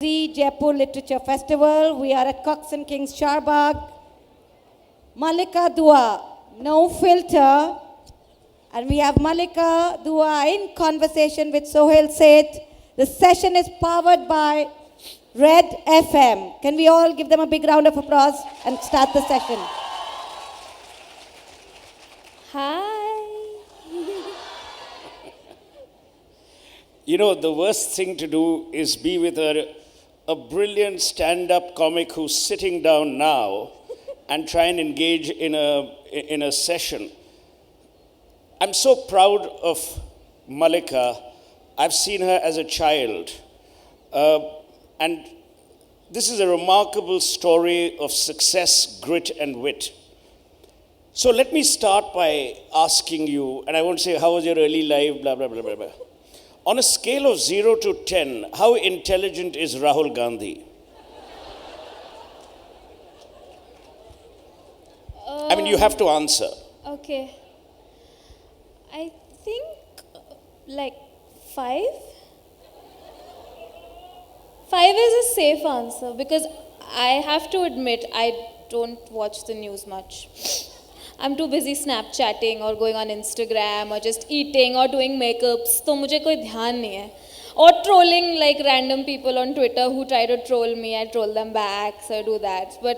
Zee Jaipur Literature Festival. We are at Cox and Kings Charbagh. Malika Dua, No Filter. And we have Malika Dua in conversation with Sohail Seth. The session is powered by Red FM. Can we all give them a big round of applause and start the session? Hi. You know, the worst thing to do is be with a brilliant stand-up comic who's sitting down now and try and engage in a session. I'm so proud of Malika. I've seen her as a child. And this is a remarkable story of success, grit, and wit. So let me start by asking you, and I won't say, how was your early life, blah, blah, blah, blah, blah. On a scale of 0 to 10, how intelligent is Rahul Gandhi? I mean, you have to answer. Okay. I think like 5. 5 is a safe answer because I have to admit I don't watch the news much. I'm too busy Snapchatting or going on Instagram or just eating or doing makeups. तो मुझे कोई ध्यान नहीं है. Or trolling like random people on Twitter who try to troll me. I troll them back, so I do that. But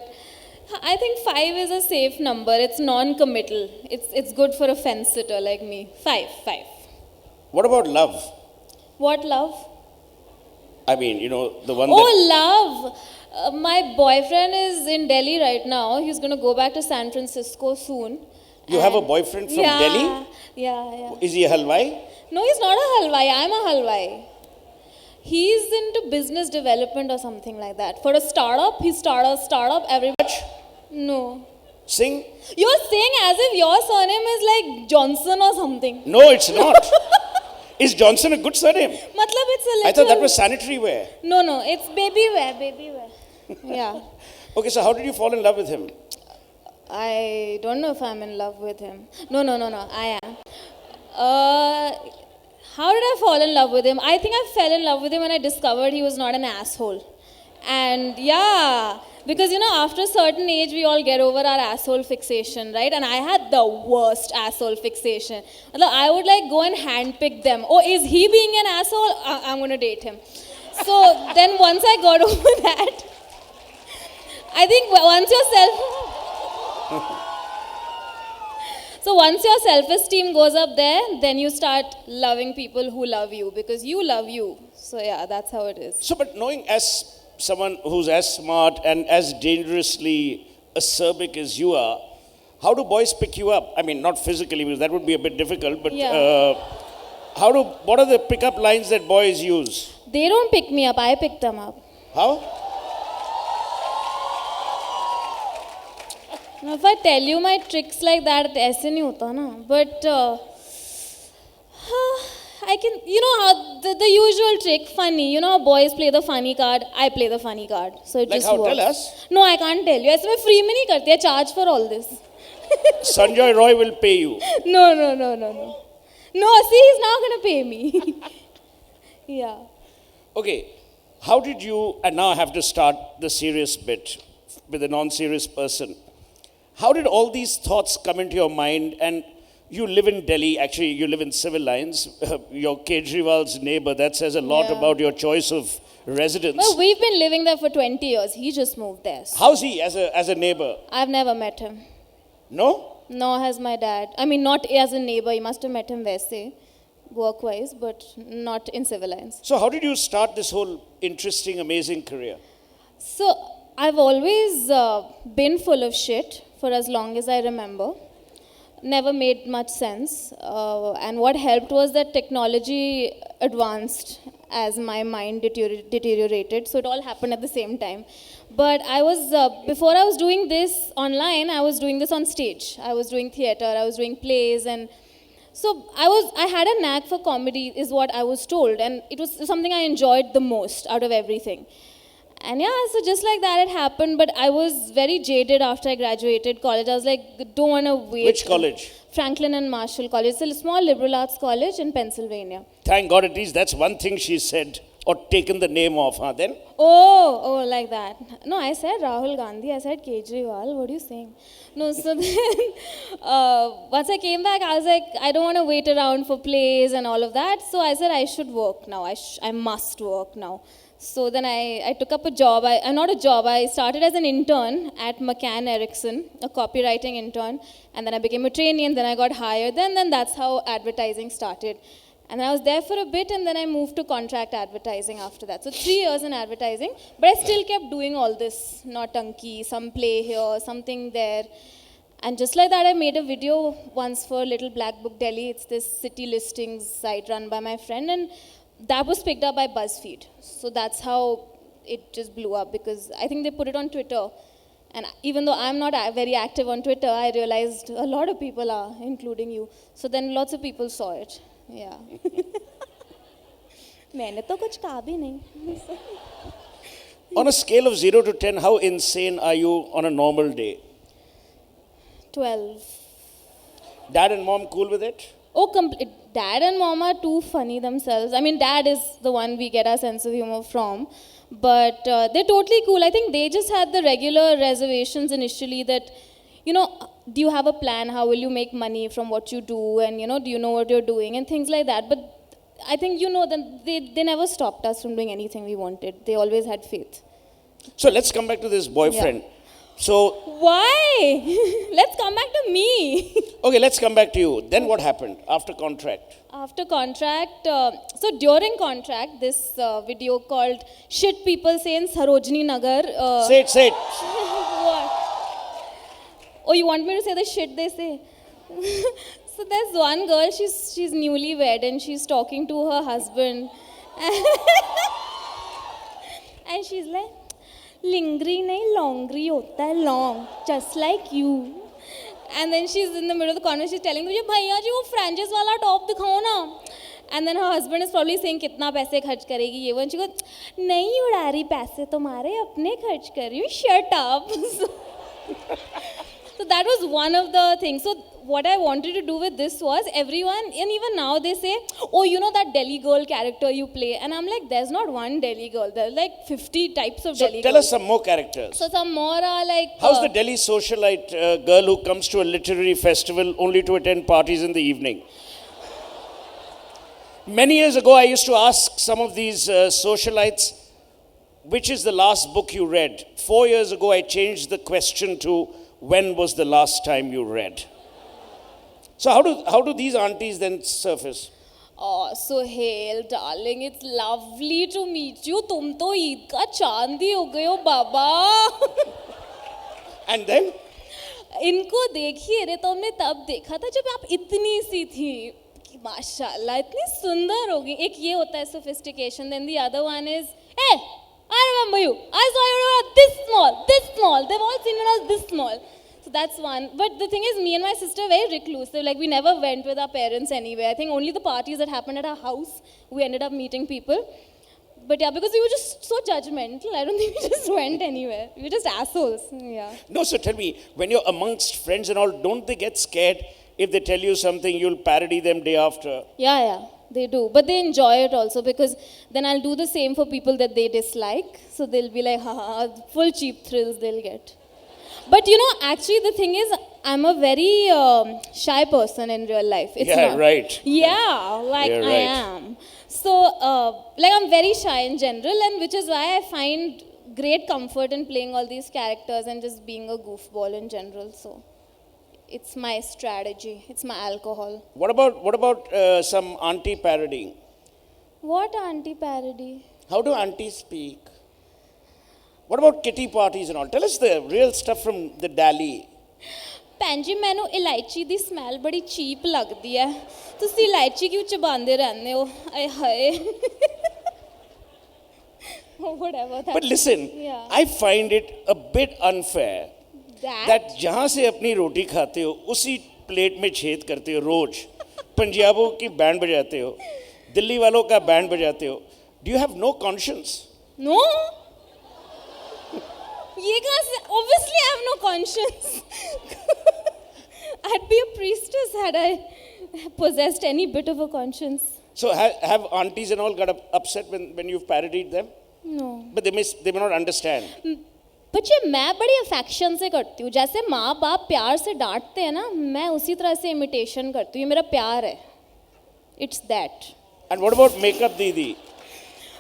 I think 5 is a safe number. It's non-committal. It's good for a fence sitter like me. 5. What about love? What love? I mean, you know, the one Oh, love. My boyfriend is in Delhi right now. He's going to go back to San Francisco soon. You have a boyfriend from Delhi? Yeah. Is he a halwai? No, he's not a halwai. I'm a halwai. He's into business development or something like that. For a startup, he started a startup. Everybody. No. Sing? You're saying as if your surname is like Johnson or something. No, it's not. Is Johnson a good surname? Matlab it's a little... I thought that was sanitary wear. No, it's baby wear. Yeah. Okay, so how did you fall in love with him? I don't know if I'm in love with him. No, I am. How did I fall in love with him? I think I fell in love with him when I discovered he was not an asshole. And yeah, because you know, after a certain age, we all get over our asshole fixation, right? And I had the worst asshole fixation. I would like go and handpick them. Oh, is he being an asshole? I'm going to date him. So then once I got over that, I think once your self-esteem goes up there, then you start loving people who love you because you love you. So yeah, that's how it is. So, but knowing as someone who's as smart and as dangerously acerbic as you are, how do boys pick you up? I mean, not physically, because that would be a bit difficult, but yeah. What are the pickup lines that boys use? They don't pick me up, I pick them up. How? Now, if I tell you my tricks like that, ऐसे नहीं होता ना. But I can, you know how the usual trick, funny. You know how boys play the funny card, I play the funny card. So it Like just how? works. Tell us. No, I can't tell you. ऐसे मैं free में नहीं करती. I charge for all this. Sanjay Roy will pay you. No. No, see, he's not going to pay me. Yeah. Okay, how did you, and now I have to start the serious bit with a non-serious person. How did all these thoughts come into your mind? And you live in Delhi, actually you live in Civil Lines, you're Kejriwal's neighbor. That says a lot about your choice of residence. Well, we've been living there for 20 years. He just moved there. So How's he as a neighbor? I've never met him. No? Nor has my dad. I mean, not as a neighbor. You must have met him Vaise, work-wise, but not in Civil Lines. So how did you start this whole interesting, amazing career? So I've always been full of shit for as long as I remember. Never made much sense. And what helped was that technology advanced as my mind deteriorated. So it all happened at the same time. But I was, before I was doing this online, I was doing this on stage. I was doing theater, I was doing plays, and so I had a knack for comedy is what I was told. And it was something I enjoyed the most out of everything. And yeah, so just like that it happened, but I was very jaded after I graduated college. I was like, don't want to wait. Which college? Franklin and Marshall College. It's a small liberal arts college in Pennsylvania. Thank God, at least that's one thing she said or taken the name off, huh? Then? Oh, like that. No, I said Rahul Gandhi. I said Kejriwal. What are you saying? No, so then once I came back, I was like, I don't want to wait around for plays and all of that. So I said I should work now. I must work now. So then I took up a job. Not a job. I started as an intern at McCann Erickson, a copywriting intern, and then I became a trainee, and then I got hired. Then that's how advertising started. And I was there for a bit, and then I moved to contract advertising after that. So 3 years in advertising, but I still kept doing all this, Nautanki, some play here, something there. And just like that, I made a video once for Little Black Book Delhi. It's this city listings site run by my friend, and that was picked up by BuzzFeed. So that's how it just blew up, because I think they put it on Twitter. And even though I'm not very active on Twitter, I realized a lot of people are, including you. So then lots of people saw it. Yeah. मैंने तो कुछ कहा भी नहीं. On a scale of 0 to 10, how insane are you on a normal day? 12. Dad and mom cool with it? Oh, Dad and Mom are too funny themselves. I mean, Dad is the one we get our sense of humor from. But they're totally cool. I think they just had the regular reservations initially that, do you have a plan? How will you make money from what you do? And, do you know what you're doing? And things like that. But I think, that they never stopped us from doing anything we wanted. They always had faith. So let's come back to this boyfriend. Yeah. So... Why? Let's come back to me. Okay, let's come back to you. Then what happened after contract? After contract, so during contract, this video called Shit People Say in Sarojini Nagar. Say it. What? Oh, you want me to say the shit they say? So there's one girl, she's newlywed and she's talking to her husband. And she's like, Lingri nahi longri hota hai, long, just like you. And then she's in the middle of the conversation, she's telling मुझे भैया जी वो franchise वाला top दिखाओ ना. And then her husband is probably saying कितना पैसे खर्च करेगी ये वो. And she goes, नहीं उड़ा रही पैसे तुम्हारे अपने खर्च कर रही हूँ. Shut up. So that was one of the things. So what I wanted to do with this was everyone, and even now they say, oh, that Delhi girl character you play. And I'm like, there's not one Delhi girl. There are like 50 types of Delhi girls. So tell us some more characters. So some more are like... How's the Delhi socialite girl who comes to a literary festival only to attend parties in the evening? Many years ago, I used to ask some of these socialites, which is the last book you read? 4 years ago, I changed the question to, when was the last time you read? So how do these aunties then surface? Oh, Sohail, darling, it's lovely to meet you. तुम तो ईद का चांद ही हो गए हो बाबा. And then? इनको देखिए रे, तो हमने तब देखा था जब आप इतनी सी थी. माशाल्लाह, इतनी सुंदर होगी. एक ये होता है sophistication. Then the other one is, hey, I remember you. I saw you when you were this small. They've all seen when I was this small. So that's one. But the thing is, me and my sister are very reclusive. Like, we never went with our parents anywhere. I think only the parties that happened at our house, we ended up meeting people. But yeah, because we were just so judgmental, I don't think we just went anywhere. We were just assholes. Yeah. No, so tell me, when you're amongst friends and all, don't they get scared if they tell you something, you'll parody them day after? Yeah, they do. But they enjoy it also, because then I'll do the same for people that they dislike. So they'll be like, full cheap thrills they'll get. But actually the thing is, I'm a very shy person in real life. It's yeah, not. Right. Yeah, like yeah, right. I am. So, I'm very shy in general, and which is why I find great comfort in playing all these characters and just being a goofball in general. So, it's my strategy. It's my alcohol. What about some auntie parodying? What auntie parody? How do aunties speak? What about kitty parties and all? Tell us the real stuff from the Dali. ਭੈਣ ਜੀ ਮੈਨੂੰ ਇਲਾਇਚੀ ਦੀ smell ਬੜੀ cheap ਲੱਗਦੀ ਹੈ. ਤੁਸੀਂ ਇਲਾਇਚੀ ਕਿਉਂ ਚਬਾਉਂਦੇ ਰਹਿੰਦੇ ਹੋ? ਆਏ ਹਾਏ. Whatever that. But listen, yeah. I find it a bit unfair that जहाँ से अपनी रोटी खाते हो उसी प्लेट में छेद करते हो रोज. पंजाबों की बैंड बजाते हो, दिल्ली वालों का बैंड बजाते हो. Do you have no conscience? No. Obviously I have no conscience. I'd be a priestess had I possessed any bit of a conscience. So have aunties and all got upset when you've parodied them? No. But they may not understand. बच्चे मैं बड़ी affection से करती हूँ, जैसे माँ बाप प्यार से डांटते हैं ना, मैं उसी तरह से इमिटेशन करती हूँ, ये मेरा प्यार है. It's that. And what about Makeup Didi?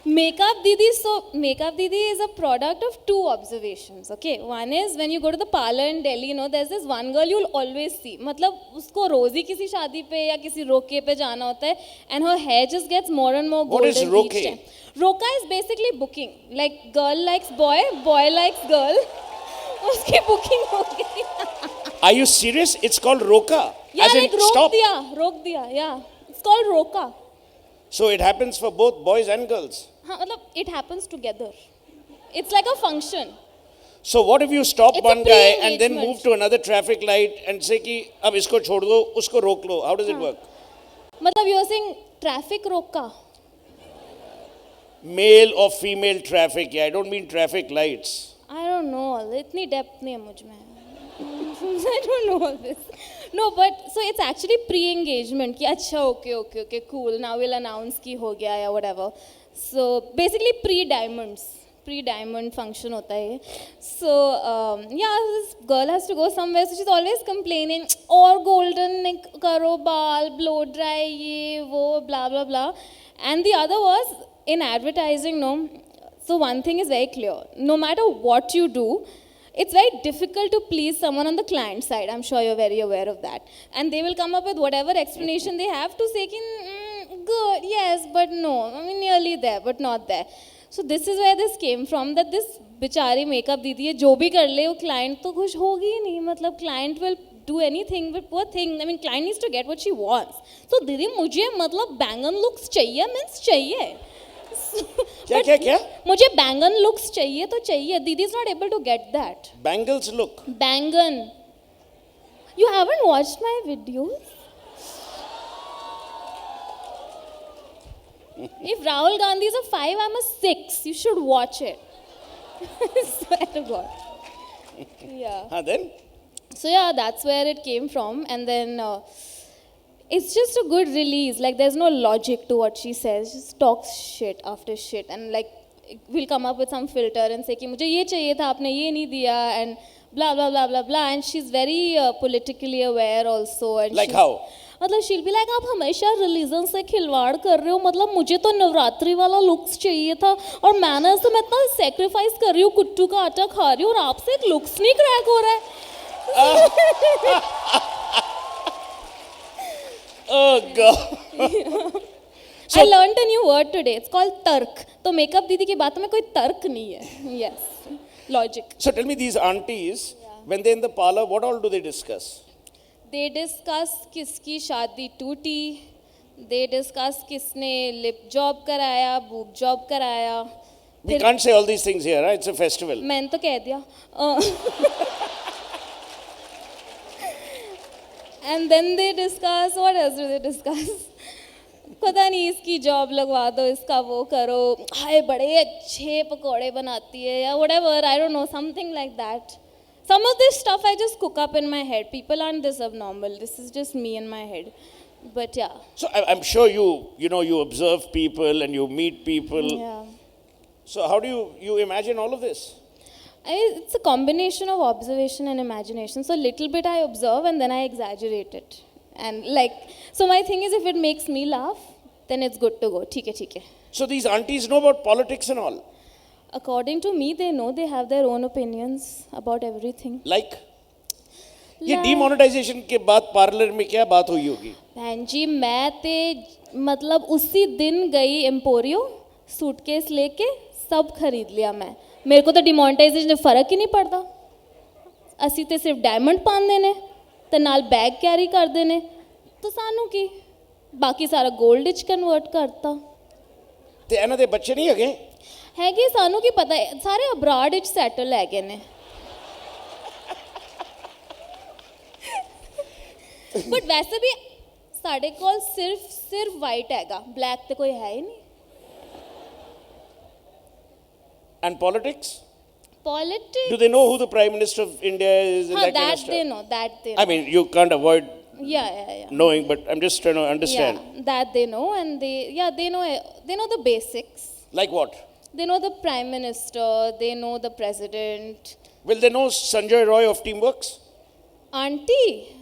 Makeup Didi, so Makeup Didi is a product of two observations, okay? One is when you go to the parlor in Delhi, you know, there's this one girl you'll always see. मतलब उसको रोज ही किसी शादी पे या किसी रोके पे जाना होता है, and her hair just gets more and more What golden is roke? each time. Roka is basically booking. Like girl likes boy, boy likes girl. उसकी booking हो गई. Are you serious? It's called Roka. Yeah, As in, like रोक stop. दिया, yeah. It's called Roka. So it happens for both boys and girls. हाँ, मतलब it happens together. It's like a function. So what if you stop It's a one guy and then pre-engagement. move to another traffic light and say कि अब इसको छोड़ दो, उसको रोक लो? How does it work? मतलब you're saying traffic रोका. Male or female traffic? Yeah, I don't mean traffic lights. I don't know. इतनी depth नहीं है मुझ में. I don't know all this. No, but so it's actually pre-engagement कि अच्छा okay, cool. Now we'll announce कि हो गया या whatever. So basically pre-diamond function होता है ये. So yeah, this girl has to go somewhere, so she's always complaining और golden करो बाल, blow dry ये वो blah blah blah. And the other was in advertising, no. So one thing is very clear: no matter what you do, it's very difficult to please someone on the client side. I'm sure you're very aware of that. And they will come up with whatever explanation they have to say, good, yes, but no. I mean, nearly there, but not there. So this is where this came from, that this बिचारी makeup दीदी है, जो भी कर ले वो client तो खुश होगी ही नहीं. मतलब client will do anything, but poor thing. I mean, client needs to get what she wants. So दीदी मुझे मतलब बैंगन looks चाहिए, means चाहिए. क्या? मुझे बैंगन looks चाहिए तो चाहिए. Didi is not able to get that. Bangles look. Bangan. You haven't watched my videos? If Rahul Gandhi is a 5, I'm a 6. You should watch it. I swear to God. Yeah. Then? So yeah, that's where it came from. And then it's just a good release. Like there's no logic to what she says. She just talks shit after shit. And like we'll come up with some filter and say कि मुझे ये चाहिए था, आपने ये नहीं दिया, and blah blah blah blah blah. And she's very politically aware also. And like how? मतलब she'll be like, आप हमेशा रिलीजन से खिलवाड़ कर रहे हो. मतलब मुझे तो नवरात्रि वाला लुक्स चाहिए था और मैंने तो मैं इतना सेक्रीफाइस कर रही हूँ, कुट्टू का आटा खा रही हूँ, और आपसे एक लुक्स नहीं क्रैक हो रहा है. Oh God. I learned a new word today. It's called tark. तो मेकअप दीदी की बातों में कोई तर्क नहीं है. Yes, logic. So tell me, these aunties, when they're in the parlor, what all do they discuss? They discuss किसकी शादी टूटी. They discuss किसने lip job कराया, boob job कराया. We can't say all these things here, right? It's a festival. मैंने तो कह दिया. And then they discuss, what else do they discuss? पता नहीं इसकी जॉब लगवा दो, इसका वो करो, हाय बड़े अच्छे पकोड़े बनाती है, या whatever, I don't know, something like that. Some of this stuff I just cook up in my head. People aren't this abnormal. This is just me in my head. But yeah. So I'm sure you observe people and you meet people. Yeah. So how do you imagine all of this? It's a combination of observation and imagination. So little bit I observe and then I exaggerate it. And like, so my thing is, if it makes me laugh, then it's good to go. ठीक है. So these aunties know about politics and all? According to me, they know, they have their own opinions about everything. Like? ये demonetization के बाद parlour में क्या बात हुई होगी? बहन जी मैं ते मतलब उसी दिन गई एम्पोरियो, सूटकेस लेके सब खरीद लिया मैं. मेरे को तो डिमोनेटाइजेशन फर्क ही नहीं पड़ता. ਅਸੀਂ ਤੇ ਸਿਰਫ ਡਾਇਮੰਡ ਪਾਉਂਦੇ ਨੇ ਤੇ ਨਾਲ ਬੈਗ ਕੈਰੀ ਕਰਦੇ ਨੇ, ਤਾਂ ਸਾਨੂੰ ਕੀ, ਬਾਕੀ ਸਾਰਾ 골ਡ ਵਿੱਚ ਕਨਵਰਟ ਕਰਤਾ. ਤੇ ਇਹਨਾਂ ਦੇ ਬੱਚੇ ਨਹੀਂ ਹੈਗੇ? ਹੈਗੇ, ਸਾਨੂੰ ਕੀ ਪਤਾ, ਸਾਰੇ ਅਬਰਾਡ ਵਿੱਚ ਸੈਟਲ ਹੈਗੇ ਨੇ. ਬਟ ਵੈਸੇ ਵੀ ਸਾਡੇ ਕੋਲ ਸਿਰਫ ਵਾਈਟ ਹੈਗਾ, ਬਲੈਕ ਤੇ ਕੋਈ ਹੈ ਹੀ ਨਹੀਂ. And politics? Politics? Do they know who the Prime Minister of India is? And that kind of that stuff? they know, that they know. I mean, you can't avoid Yeah. knowing, but I'm just trying to understand. Yeah, that they know, and they know the basics. Like what? They know the prime minister, they know the president. Will they know Sanjay Roy of Teamworks? Auntie?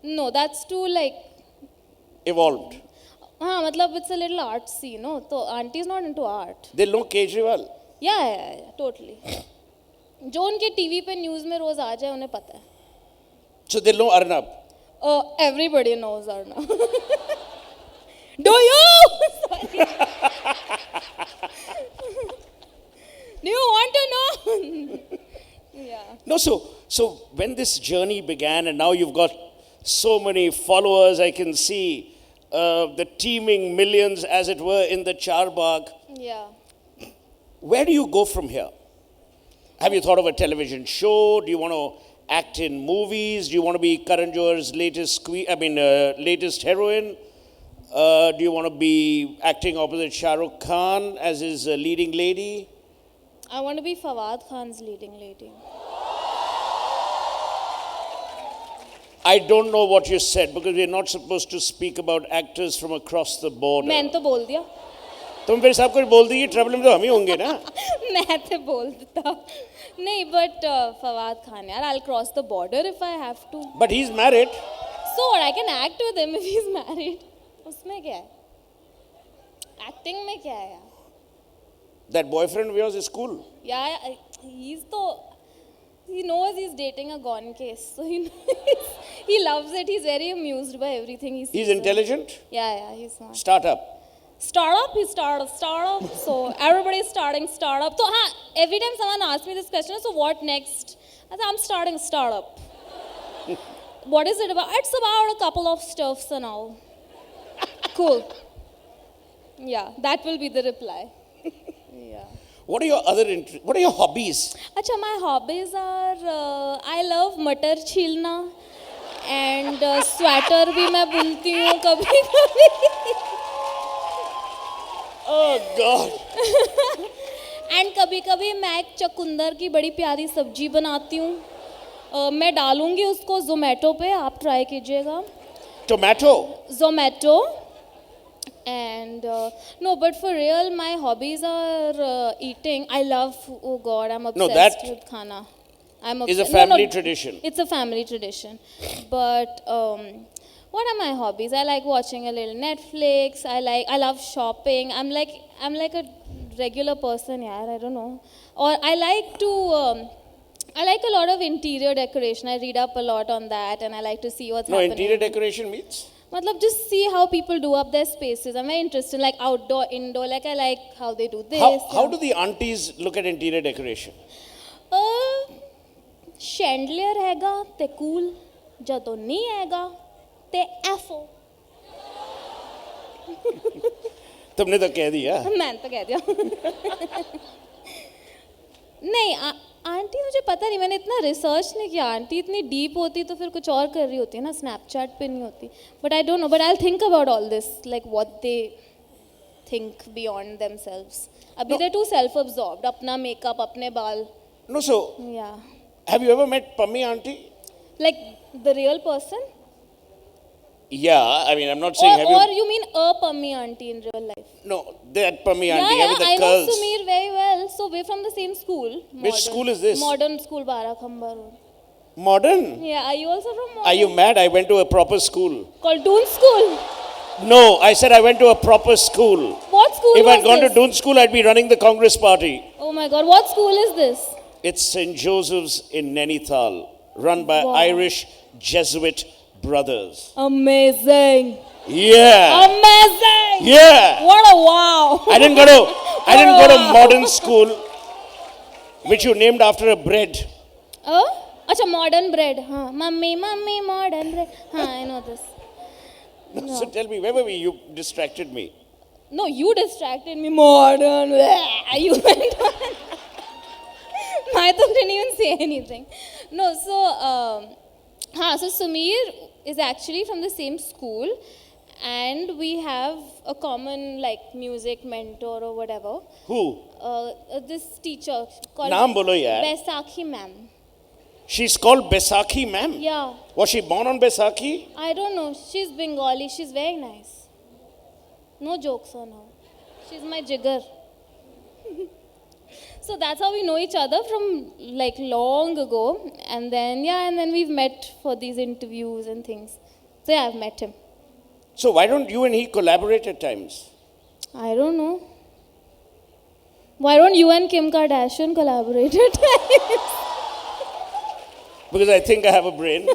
No, that's too like, Evolved. matlab it's a little artsy, no? So auntie is not into art. They'll know Kejriwal. Yeah, totally. जो उनके TV पे news में रोज आ जाए उन्हें पता है. So they'll know Arnab. Everybody knows Arna. Do you? Sorry. Do you want to know? Yeah. No, so when this journey began, and now you've got so many followers, I can see the teeming millions, as it were, in the Charbagh. Yeah. Where do you go from here? Have you thought of a television show? Do you want to act in movies? Do you want to be Karan Johar's latest heroine? Do you want to be acting opposite Shah Rukh Khan as his leading lady? I want to be Fawad Khan's leading lady. I don't know what you said because we're not supposed to speak about actors from across the border. मैंने तो बोल दिया. तुम फिर सब कुछ बोल दी, trouble में तो हम ही होंगे ना. मैं तो बोल देता. नहीं, but Fawad Khan, यार, I'll cross the border if I have to. But he's married. So what? I can act with him if he's married. उसमें क्या है? Acting में क्या है यार? That boyfriend of yours is cool. Yeah, he knows he's dating a gone case. So he loves it. He's very amused by everything he sees. He's intelligent. Yeah, he's smart. Startup. Startup, he started a startup. So everybody's starting startup. So every time someone asks me this question, so what next? I say, I'm starting a startup. What is it about? It's about a couple of stuffs and all. Cool. Yeah, that will be the reply. Yeah. What are your other what are your hobbies? Acha, my hobbies are I love मटर छीलना and sweater भी मैं बुनती हूँ कभी कभी. Oh God. And कभी कभी मैं एक चकुंदर की बड़ी प्यारी सब्जी बनाती हूँ. मैं डालूंगी उसको Zomato पे, आप ट्राई कीजिएगा. Tomato. Zomato. And no, but for real, my hobbies are eating. I love, oh God, I'm obsessed that with khana. I'm is a obsessed. family tradition. It's a family tradition. But what are my hobbies? I like watching a little Netflix. I love shopping. I'm like a regular person, yeah. I don't know. Or I like a lot of interior decoration. I read up a lot on that, and I like to see what's happening. Interior decoration means? Matlab, just see how people do up their spaces. I'm very interested, like outdoor, indoor. Like I like how they do this. How do the aunties look at interior decoration? Chandelier हैगा ते cool, ਜਦੋਂ नहीं हैगा ते FO. तुमने तो कह दिया. मैंने तो कह दिया. नहीं, आंटी मुझे पता नहीं, मैंने इतना रिसर्च नहीं किया. आंटी इतनी डीप होती तो फिर कुछ और कर रही होती है ना, स्नैपचैट पे नहीं होती. But I don't know, but I will think about all this, like what they think beyond themselves. अभी दे टू सेल्फ अब्सॉर्ब्ड, अपना मेकअप, अपने बाल. No, so Yeah. have you ever met Pammi auntie? Like the real person? Yeah, I mean, I'm not saying Or you mean a Pammi auntie in real life? No, that Pammi auntie Yeah, with the I know curls. Sumeer very well. So we're from the same school. Which school is this? Modern school, Barakhamba Road. Modern? Yeah, are you also from Modern? Are you mad? I went to a proper school. Called Doon School. No, I said I went to a proper school. What school If was I'd gone this? to Doon School, I'd be running the Congress party. Oh my God, what school is this? It's St. Joseph's in Nainital, run by Wow. Irish Jesuit brothers. Amazing. Yeah. Amazing. Yeah. What a wow. I didn't go to modern school, which you named after a bread. Oh? Acha, modern bread. Huh. Mummy, modern bread. Huh, I know this. So tell me, where were we? You distracted me. No, you distracted me. Modern. You went on. I didn't even say anything. No, so Sumeer is actually from the same school, and we have a common like music mentor or whatever. Who? This teacher called Naam bolo yaar. Baisakhi ma'am. She's called Baisakhi, ma'am. Yeah. Was she born on Baisakhi? I don't know. She's Bengali. She's very nice. No jokes on her. She's my jigger. So that's how we know each other from like long ago. And then we've met for these interviews and things. So yeah, I've met him. So why don't you and he collaborate at times? I don't know. Why don't you and Kim Kardashian collaborate at times? Because I think I have a brain.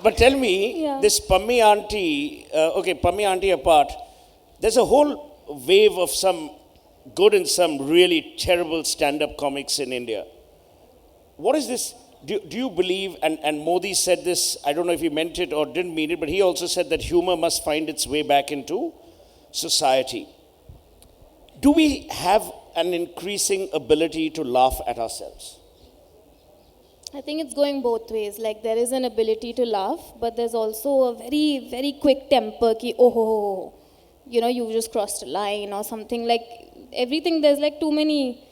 But tell me, Yeah. this Pammi auntie, Pammi auntie apart, there's a whole wave of some good and some really terrible stand-up comics in India. What is this? Do you believe, and Modi said this, I don't know if he meant it or didn't mean it, but he also said that humor must find its way back into society. Do we have an increasing ability to laugh at ourselves? I think it's going both ways. Like there is an ability to laugh, but there's also a very, very quick temper ki, oh, ho, ho, ho. You know, you just crossed a line or something. Like everything, there's like too many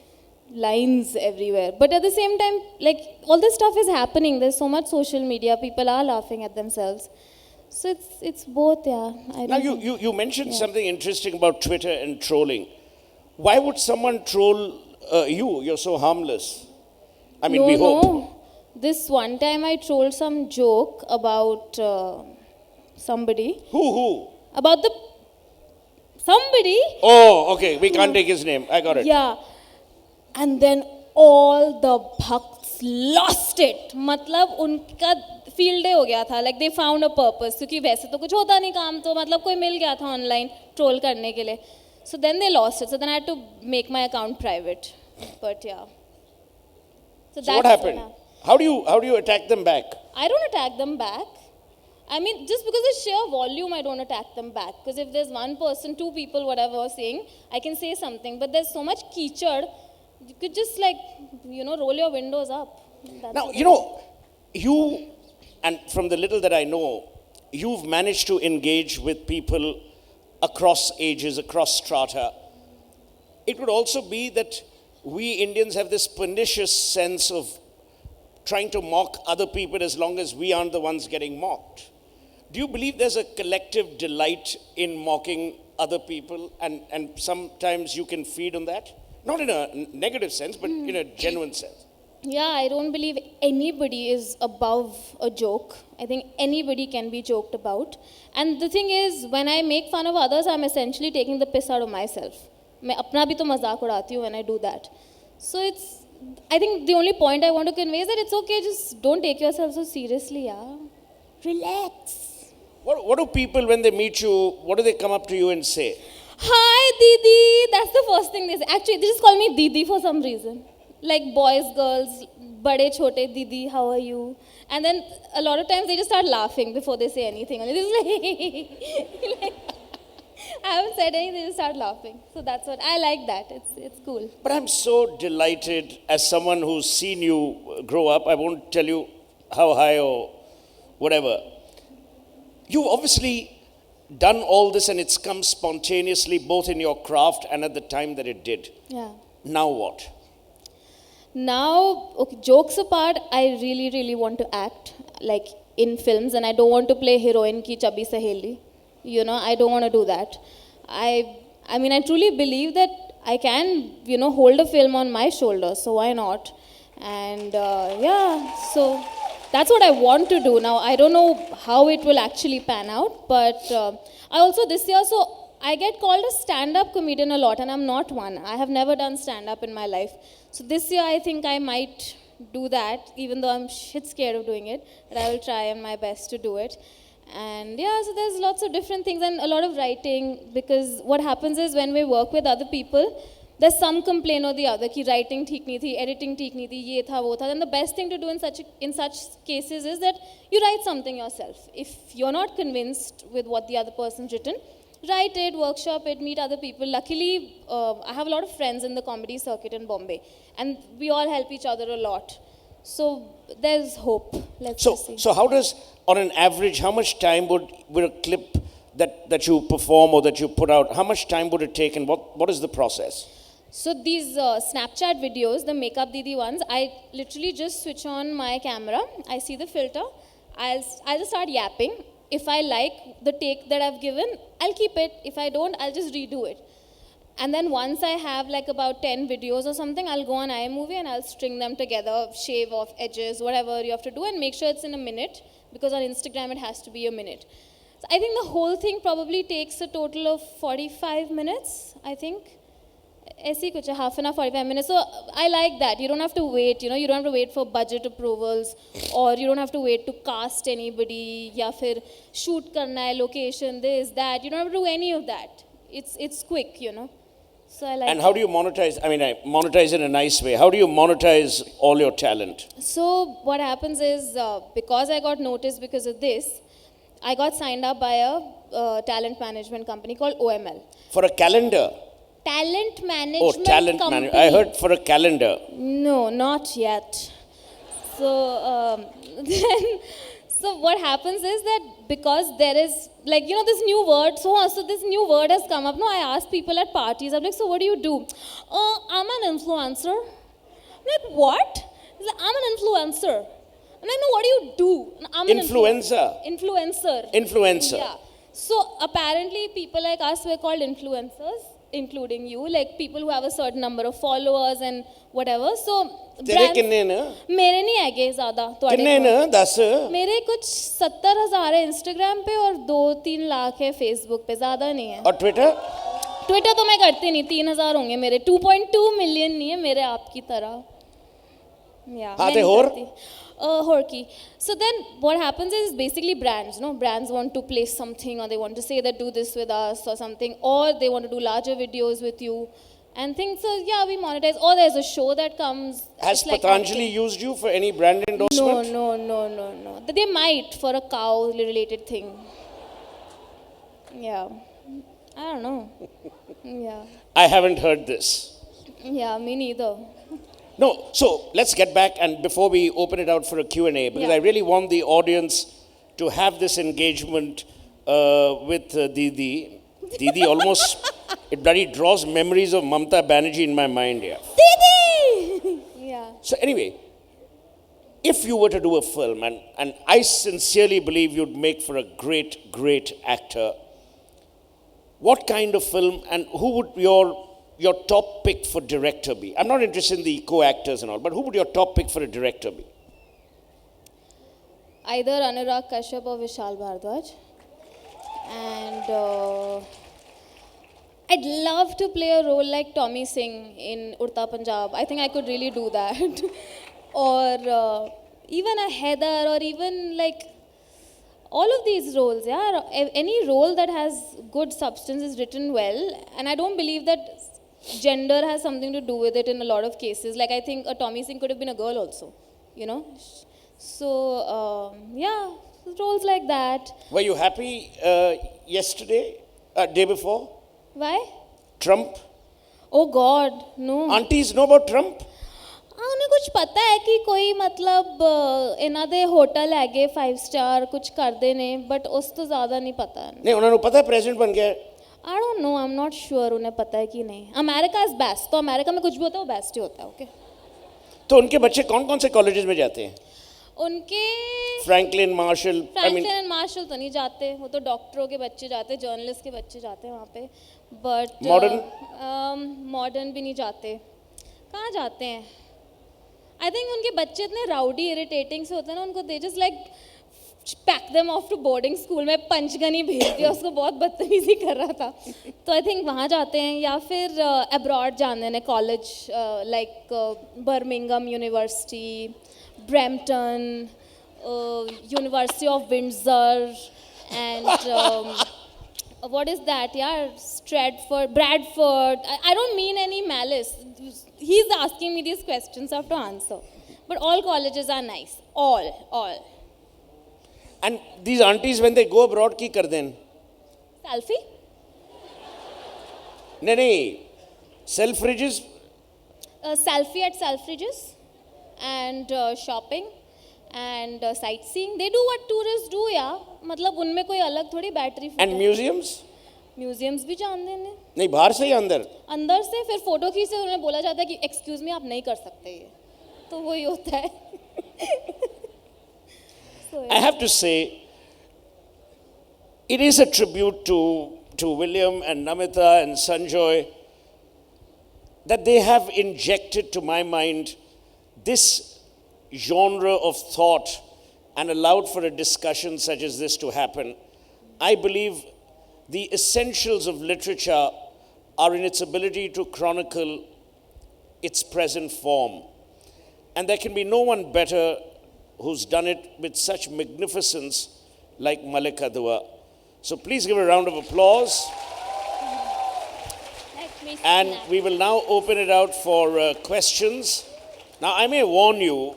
lines everywhere. But at the same time, like all this stuff is happening. There's so much social media. People are laughing at themselves. So it's both, yeah. Now, you mentioned something interesting about Twitter and trolling. Why would someone troll you? You're so harmless. I mean, we hope. No. This one time I trolled some joke about somebody. Who? About the somebody. Oh, okay. We can't take his name. I got it. Yeah. And then all the bhakts lost it. मतलब उनका field day हो गया था. Like they found a purpose. क्योंकि वैसे तो कुछ होता नहीं काम तो मतलब कोई मिल गया था online troll करने के लिए. So then they lost it. So then I had to make my account private. But yeah. So what happened? How do you attack them back? I don't attack them back. I mean, just because of sheer volume, I don't attack them back. Because if there's one person, two people, whatever, saying, I can say something. But there's so much keychad, you could just like, roll your windows up. That's Now, it. you, and from the little that I know, you've managed to engage with people across ages, across strata. It could also be that we Indians have this pernicious sense of trying to mock other people as long as we aren't the ones getting mocked. Do you believe there's a collective delight in mocking other people and sometimes you can feed on that? Not in a negative sense, but in a genuine sense. Yeah, I don't believe anybody is above a joke. I think anybody can be joked about. And the thing is, when I make fun of others, I'm essentially taking the piss out of myself. मैं अपना भी तो मजाक उड़ाती हूँ when I do that. So I think the only point I want to convey is that it's okay, just don't take yourself so seriously, yeah. Relax. What do people, when they meet you, what do they come up to you and say? Hi, Didi. That's the first thing they say. Actually, they just call me Didi for some reason. Like boys, girls, bade chote, Didi, how are you? And then a lot of times they just start laughing before they say anything. And it's like, I haven't said anything, they just start laughing. So that's what, I like that. It's cool. But I'm so delighted as someone who's seen you grow up. I won't tell you how high or whatever. You've obviously done all this and it's come spontaneously both in your craft and at the time that it did. Yeah. Now what? Now, okay, jokes apart, I really, really want to act like in films and I don't want to play heroine ki chubby saheli. I don't want to do that. I mean, I truly believe that I can, hold a film on my shoulders, so why not? And so that's what I want to do. Now, I don't know how it will actually pan out, but I also this year, so I get called a stand-up comedian a lot, and I'm not one. I have never done stand-up in my life. So this year, I think I might do that, even though I'm shit scared of doing it, but I will try my best to do it. And so there's lots of different things and a lot of writing, because what happens is when we work with other people, there's some complaint or the other ki writing theek nahi thi, editing theek nahi thi, ye tha wo tha. Then the best thing to do in such cases is that you write something yourself. If you're not convinced with what the other person's written, write it, workshop it, meet other people. Luckily, I have a lot of friends in the comedy circuit in Bombay, and we all help each other a lot. So there's hope. Let's just see. So how does, on an average, how much time would a clip that you perform or that you put out, how much time would it take and what is the process? So these Snapchat videos, the makeup didi ones, I literally just switch on my camera. I see the filter. I'll just start yapping. If I like the take that I've given, I'll keep it. If I don't, I'll just redo it. And then once I have like about 10 videos or something, I'll go on iMovie and I'll string them together, shave off edges, whatever you have to do, and make sure it's in a minute, because on Instagram it has to be a minute. So I think the whole thing probably takes a total of 45 minutes, I think. ऐसी कुछ है, half an hour, 45 minutes. So I like that. You don't have to wait, you know, you don't have to wait for budget approvals, or you don't have to wait to cast anybody, या फिर shoot करना है, location, this, that. You don't have to do any of that. It's quick, you know. So I like And how do you monetize? I mean, I monetize in a nice way. How do you monetize all your talent? So what happens is, because I got noticed because of this, I got signed up by a talent management company called OML. For a calendar? Talent Oh, management talent company. management. I heard for a calendar. No, not yet. So then, so what happens is that because there is, like, you know, this new word, so this new word has come up. No, I ask people at parties, I'm like, so what do you do? I'm an influencer. I'm like, what? He's like, I'm an influencer. I'm like, no, what do you do? I'm an Influencer. Influencer. Influencer. Yeah. So apparently people like us were called influencers, including you, like people who have a certain number of followers and whatever. So तेरे brands- किन्ने न? मेरे नहीं हैगे ज़्यादा ਤੁਹਾਡੇ किन्ने कोल। न? दस? मेरे कुछ 70,000 है इंस्टाग्राम पे और 2-3 लाख है फेसबुक पे, ज़्यादा नहीं है। और ट्विटर? ट्विटर तो मैं करती नहीं, 3,000 होंगे मेरे, 2.2 मिलियन नहीं है मेरे आपकी तरह। Yeah, हाँ, मैं ते नहीं होर? करती। Horky. So then what happens is basically brands, no? Brands want to place something, or they want to say that do this with us or something, or they want to do larger videos with you and things. So yeah, we monetize. Or there's a show that comes. Has it's like Patanjali acting. used you for any brand endorsement? No. They might for a cow related thing. Yeah. I don't know. Yeah. I haven't heard this. Yeah, me neither. No, so let's get back, and before we open it out for a Q&A, because Yeah. I really want the audience to have this engagement with Didi. Didi almost, it bloody draws memories of Mamta Banerjee in my mind here. Didi! Yeah. So anyway, if you were to do a film, and I sincerely believe you'd make for a great, great actor, what kind of film, and who would your top pick for director be? I'm not interested in the co-actors and all, but who would your top pick for a director be? Either Anurag Kashyap or Vishal Bhardwaj. And I'd love to play a role like Tommy Singh in Urta Punjab. I think I could really do that. Or even a Heather, or even like all of these roles, yeah. Any role that has good substance is written well, and I don't believe that gender has something to do with it in a lot of cases. Like I think a Tommy Singh could have been a girl also, you know. So yeah, roles like that. Were you happy yesterday, day before? Why? Trump? Oh God, no. Aunties know about Trump? उन्हें कुछ पता है कि कोई मतलब इन्हां दे hotel हैगे 5 star कुछ करदे ने, बट उस तो ज़्यादा नहीं पता। नहीं, उन्होंने पता है प्रेसिडेंट बन गया है। I don't know, I'm not sure उन्हें पता है कि नहीं। अमेरिका इज बेस्ट, तो अमेरिका में कुछ भी होता है वो बेस्ट ही होता है, ओके। तो उनके बच्चे कौन कौन से कॉलेजेस में जाते हैं? उनके Franklin, Marshall, Franklin and Marshall तो नहीं जाते, वो तो डॉक्टरों के बच्चे जाते, जर्नलिस्ट के बच्चे जाते हैं वहाँ पे, बट मॉडर्न भी नहीं जाते। कहाँ जाते हैं? आई थिंक उनके बच्चे इतने राउडी इरिटेटिंग से होते हैं ना, उनको they just like pack them off to boarding school में पंचगनी भेज दिया, उसको बहुत बदतमीजी कर रहा था, तो आई थिंक वहाँ जाते हैं, या फिर अब्रॉड जाने ने college like Birmingham university, Brampton, University of Windsor, and what is that? Yeah, Bradford. I don't mean any malice. He's asking me these questions, I have to answer. But all colleges are nice. All. And these aunties, when they go abroad, ki kar den? Selfie? नहीं, Selfridges. Selfie at Selfridges, and shopping and sightseeing. They do what tourists do, yeah. मतलब उनमें कोई अलग थोड़ी battery. And museums? Museums भी जान देने नहीं, बाहर से ही अंदर? अंदर से फिर फोटो खींचते उन्हें बोला जाता है कि एक्सक्यूज मी आप नहीं कर सकते ये, तो वही होता है. I have to say, it is a tribute to William and Namita and Sanjoy that they have injected to my mind this genre of thought and allowed for a discussion such as this to happen. I believe the essentials of literature are in its ability to chronicle its present form. And there can be no one better who's done it with such magnificence like Malika Dua. So please give a round of applause. And we will now open it out for questions. Now, I may warn you,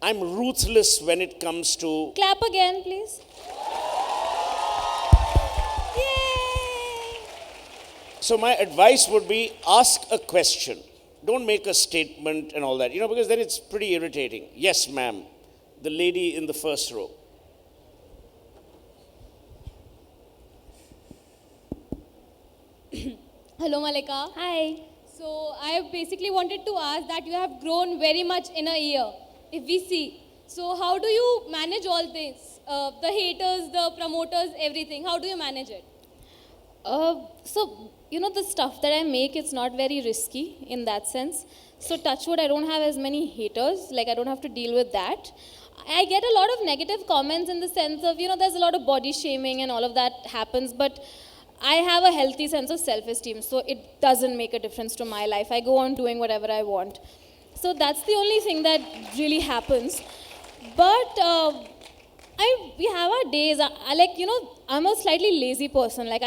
I'm ruthless when it comes to. Clap again, please. Yay! So, my advice would be ask a question. Don't make a statement and all that, because then it's pretty irritating. Yes, ma'am. The lady in the first row. Hello, Malika. Hi. So I basically wanted to ask that you have grown very much in a year, if we see. So how do you manage all this? The haters, the promoters, everything. How do you manage it? So, the stuff that I make, it's not very risky in that sense. So, touch wood, I don't have as many haters. Like, I don't have to deal with that. I get a lot of negative comments in the sense of, there's a lot of body shaming and all of that happens. But I have a healthy sense of self-esteem. So, it doesn't make a difference to my life. I go on doing whatever I want. So, that's the only thing that really happens. But we have our days. I'm a slightly lazy person. Like,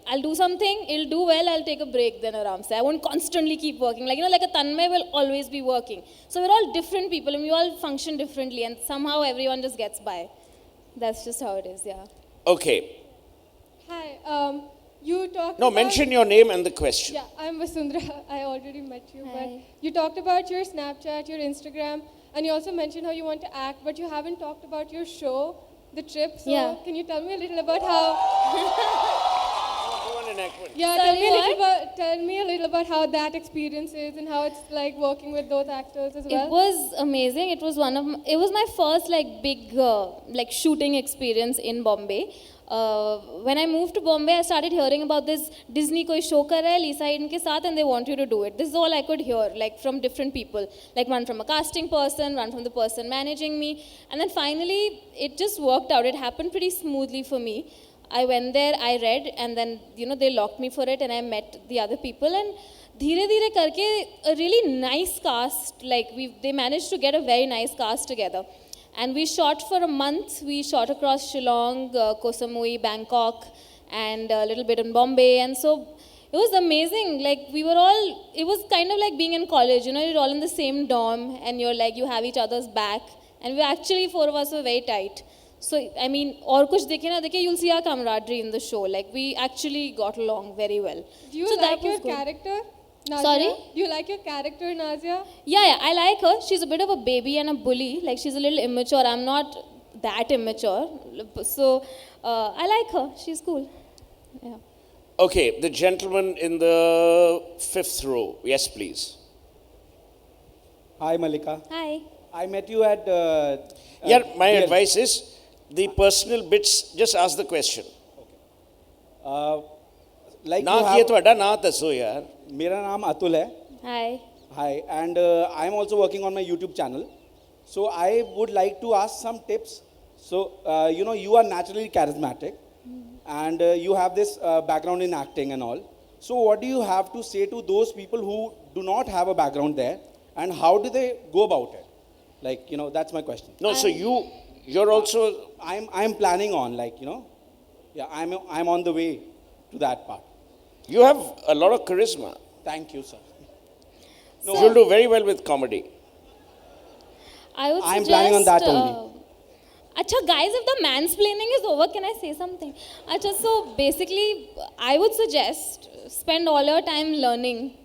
I'll do something, it'll do well, I'll take a break, then aram se. I won't constantly keep working. Like a Tanmay will always be working. So we're all different people and we all function differently and somehow everyone just gets by. That's just how it is, yeah. Okay. Hi. You talked No, about... mention your name and the question. Yeah, I'm Vasundhara. I already met you. Hi. But you talked about your Snapchat, your Instagram, and you also mentioned how you want to act, but you haven't talked about your show, The Trip. So Yeah. can you tell me a little about how... Yeah, Sorry, tell me a little about how that experience is and how it's like working with those actors as well. It was amazing. It was it was my first big shooting experience in Bombay. When I moved to Bombay, I started hearing about this Disney koi show kar raha hai Lisa Inke saath and they want you to do it. This is all I could hear, from different people. Like one from a casting person, one from the person managing me. And then finally, it just worked out. It happened pretty smoothly for me. I went there, I read, and then, they locked me for it, and I met the other people, and dheere karke, a really nice cast, they managed to get a very nice cast together. And we shot for a month. We shot across Shillong, Koh Samui, Bangkok, and a little bit in Bombay, and so it was amazing. It was kind of like being in college, you're all in the same dorm, and you have each other's back, and four of us were very tight. So, I mean, और कुछ देखे ना देखे, you'll see our camaraderie in the show. We actually got along very well. Do you so like that your was good. character, Nazia? Sorry? Do you like your character, Nazia? Yeah, I like her. She's a bit of a baby and a bully. She's a little immature. I'm not that immature. So, I like her. She's cool. Yeah. Okay, the gentleman in the fifth row. Yes, please. Hi, Malika. Hi. I met you at... My DL. advice is the personal bits, just ask the question. Like ना you किए have, तो अड्डा ना दसो यार. मेरा नाम अतुल है. Hi. Hi, and I am also working on my YouTube channel. So I would like to ask some tips. So, you are naturally charismatic and you have this background in acting and all. So what do you have to say to those people who do not have a background there and how do they go about it? That's my question. No, so you're also. I'm planning on, yeah, I'm on the way to that part. You have a lot of charisma. Thank you, sir. You'll do very well with comedy. I would I'm suggest, planning on that only. Acha, guys, if the mansplaining is over, can I say something? Acha, so basically, I would suggest spend all your time learning.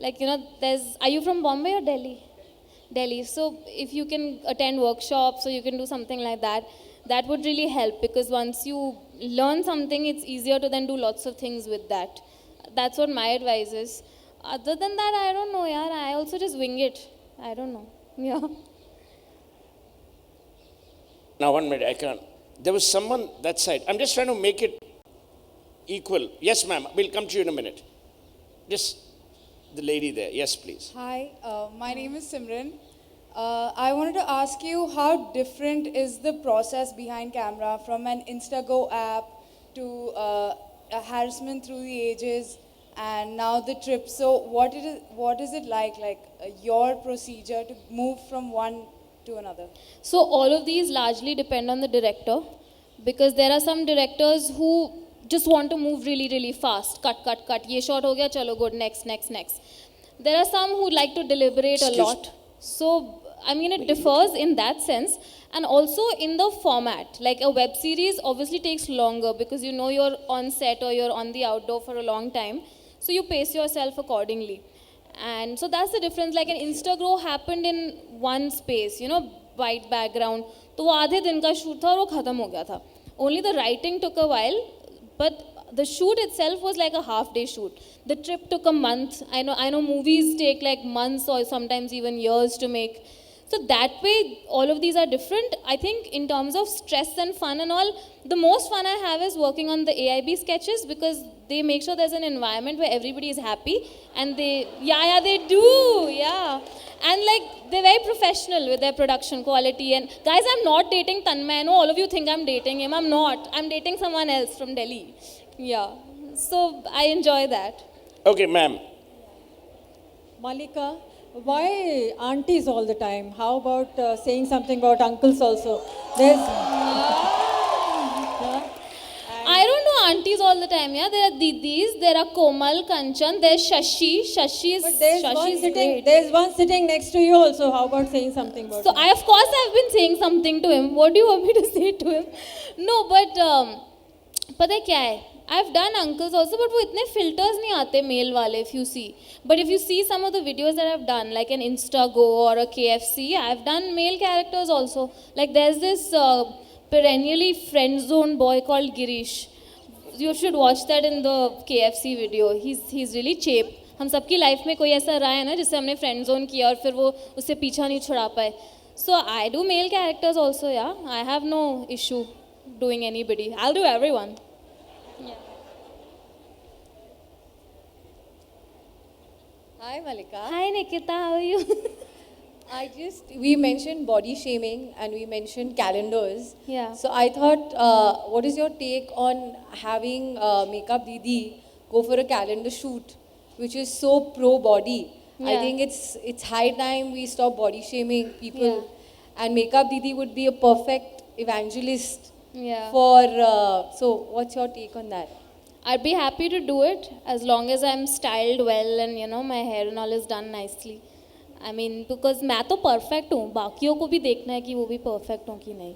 Are you from Bombay or Delhi? Delhi. So if you can attend workshops or you can do something like that, that would really help because once you learn something, it's easier to then do lots of things with that. That's what my advice is. Other than that, I don't know, yaar. I also just wing it. I don't know. Yeah. Now, 1 minute, I can't. There was someone that side. I'm just trying to make it equal. Yes, ma'am. We'll come to you in a minute. Just the lady there. Yes, please. Hi, my name is Simran. I wanted to ask you how different is the process behind camera from an Instago app to a harassment through the ages and now the trip. So what is it like your procedure to move from one to another? So all of these largely depend on the director, because there are some directors who just want to move really, really fast. Cut, cut, cut. Ye shot ho gaya, chalo good, next, next, next. There are some who like to deliberate a lot. So, I mean, it differs in that sense. And also in the format. Like a web series obviously takes longer because you know you're on set or you're on the outdoor for a long time. So you pace yourself accordingly. And so that's the difference. Like an Instagrow happened in one space, you know, white background. तो वो आधे दिन का shoot था और वो खत्म हो गया था. Only the writing took a while, but the shoot itself was like a half-day shoot. The trip took a month. I know movies take like months or sometimes even years to make. So that way, all of these are different. I think in terms of stress and fun and all, the most fun I have is working on the AIB sketches because they make sure there's an environment where everybody is happy and they do, yeah. And like, they're very professional with their production quality. And guys, I'm not dating Tanmay. I know all of you think I'm dating him. I'm not. I'm dating someone else from Delhi. Yeah. So I enjoy that. Okay, ma'am. Malika, why aunties all the time? How about saying something about uncles also? There's. I don't know aunties all the time, yeah. There are Didis, there are Komal, Kanchan, there's Shashi. But there's one sitting next to you also. How about saying something about So him? of course I've been saying something to him. What do you want me to say to him? No, but पता है क्या है? I've done uncles also, but वो इतने filters नहीं आते male वाले if you see. But if you see some of the videos that I've done, like an Instago or a KFC, I've done male characters also. Like there's this perennially friend zone boy called Girish. You should watch that in the KFC video. He's really cheap. हम सबकी life में कोई ऐसा रहा है ना जिससे हमने फ्रेंड जोन किया और फिर वो उससे पीछा नहीं छुड़ा पाए. So I do male characters also, yeah. I have no issue doing anybody. I'll do everyone. Hi Malika. Hi Nikita, how are you? We mentioned body shaming and we mentioned calendars. Yeah. So I thought, what is your take on having Makeup Didi go for a calendar shoot, which is so pro body? I Yeah. think it's high time we stop body shaming people. And Makeup Didi would be a perfect evangelist Yeah. for. So what's your take on that? I'd be happy to do it as long as I'm styled well and you know my hair and all is done nicely. I mean, because मैं तो perfect हूँ, बाकियों को भी देखना है कि वो भी perfect हों कि नहीं.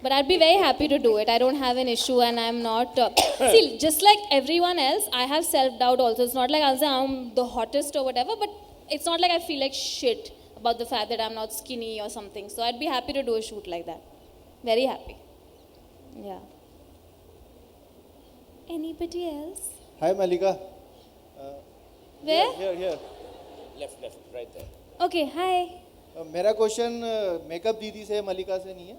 But I'd be very happy to do it. I don't have an issue and I'm not... see, just like everyone else, I have self-doubt also. It's not like I'll say I'm the hottest or whatever, but it's not like I feel like shit about the fact that I'm not skinny or something. So I'd be happy to do a shoot like that. Very happy. Yeah. Anybody else? Hi Malika. Where? Here. Left, right there. Okay, hi. मेरा question makeup दीदी से मलिका से नहीं है.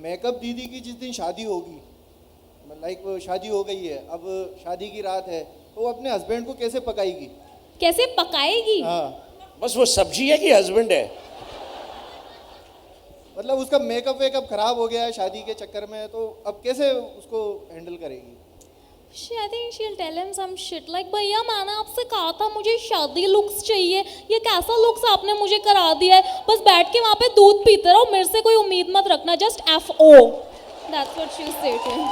Makeup दीदी की जिस दिन शादी होगी, लाइक शादी हो गई है, अब शादी की रात है, तो वो अपने हस्बैंड को कैसे पकाएगी? कैसे पकाएगी? हाँ, बस वो सब्जी है कि हस्बैंड है? मतलब उसका मेकअप वेकअप खराब हो गया है शादी के चक्कर में, तो अब कैसे उसको हैंडल करेगी? I think she'll tell him some shit like भैया मैंने आपसे कहा था मुझे शादी लुक्स चाहिए, ये कैसा लुक्स आपने मुझे करा दिया है, बस बैठ के वहाँ पे दूध पीते रहो, मेरे से कोई उम्मीद मत रखना, just FO. That's what she'll say to him.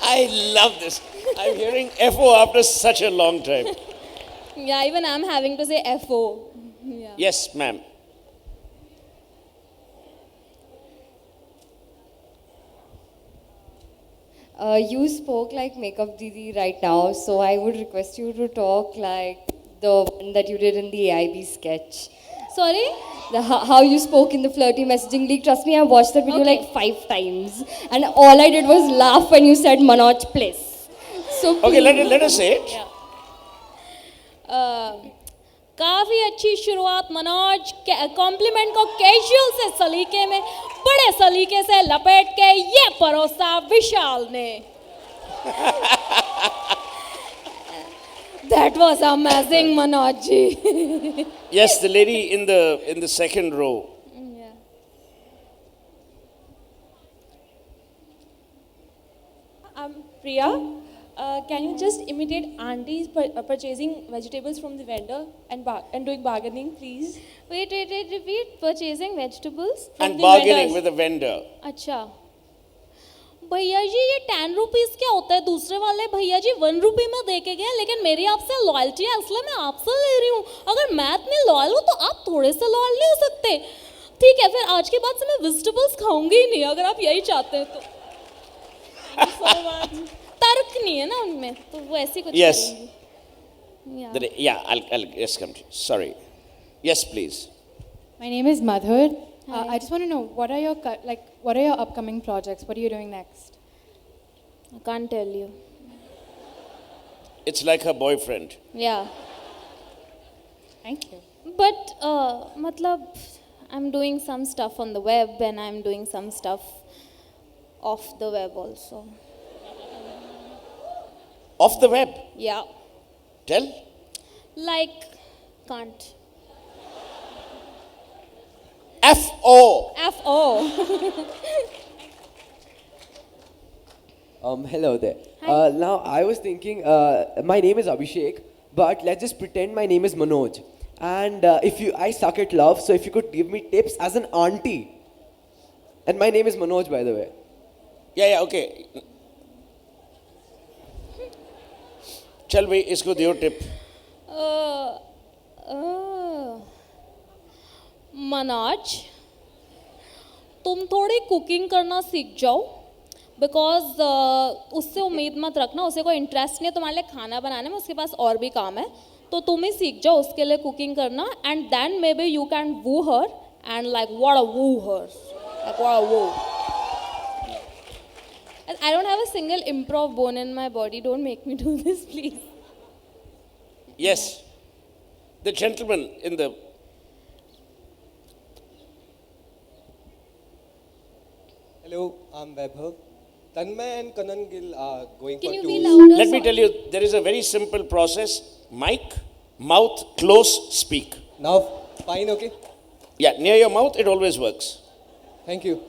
I love this. I'm hearing FO after such a long time. Yeah, even I'm having to say FO. Yeah. Yes, ma'am. You spoke like Makeup Didi right now, so I would request you to talk like the one that you did in the AIB sketch. Sorry? How you spoke in the flirty messaging league. Trust me, I watched that video Okay. like 5 times, and all I did was laugh when you said Manoj, please. So Okay, please. let us say it. काफ़ी अच्छी शुरुआत Manoj, complement को casual से सलीके में बड़े सलीके से लपेट के ये परोसा विशाल ने. That was amazing, Manoj ji. Yes, the lady in the second row. I'm Priya. Can you just imitate aunties purchasing vegetables from the vendor and doing bargaining, please? Wait, repeat. Purchasing vegetables from And the bargaining vendors. with the vendor. अच्छा भैया जी ये 10 rupees क्या होता है? दूसरे वाले भैया जी 1 रुपये में दे के गए, लेकिन मेरी आपसे लॉयल्टी है इसलिए मैं आपसे ले रही हूँ. अगर मैं इतनी लॉयल हूँ तो आप थोड़े से लॉयल नहीं हो सकते? ठीक है, फिर आज के बाद से मैं वेजिटेबल्स खाऊंगी ही नहीं अगर आप यही चाहते हैं तो. So much. तर्क नहीं है ना उनमें, तो वो ऐसी कुछ Yes. करेंगी. Yeah, I'll yes, come to you. Sorry. Yes, please. My name is Madhur. I just want to know what are your upcoming projects? What are you doing next? I can't tell you. It's like her boyfriend. Yeah. Thank you. But matlab, I'm doing some stuff on the web and I'm doing some stuff off the web also. Off the web. Yeah. Tell. Like, can't. F-O. F-O. Hello there. Now I was thinking, my name is Abhishek, but let's just pretend my name is Manoj. And I suck at love, so if you could give me tips as an auntie. And my name is Manoj, by the way. Yeah, okay. चल भाई इसको दियो tip. Manoj, तुम थोड़ी cooking करना सीख जाओ, because उससे उम्मीद मत रखना, उसे कोई इंटरेस्ट नहीं है तुम्हारे लिए खाना बनाने में, उसके पास और भी काम है, तो तुम ही सीख जाओ उसके लिए कुकिंग करना, and then maybe you can woo her, and like what a woo her, like what a woo. I don't have a single improv bone in my body. Don't make me do this, please. Yes. The gentleman in the... Hello, I'm Vaibhav. Tanmay and Kanan Gill are going Can for you tours. be louder? Let me tell you, there is a very simple process. Mic, mouth, close, speak. Now, fine, okay? Yeah, near your mouth, it always works. Thank you.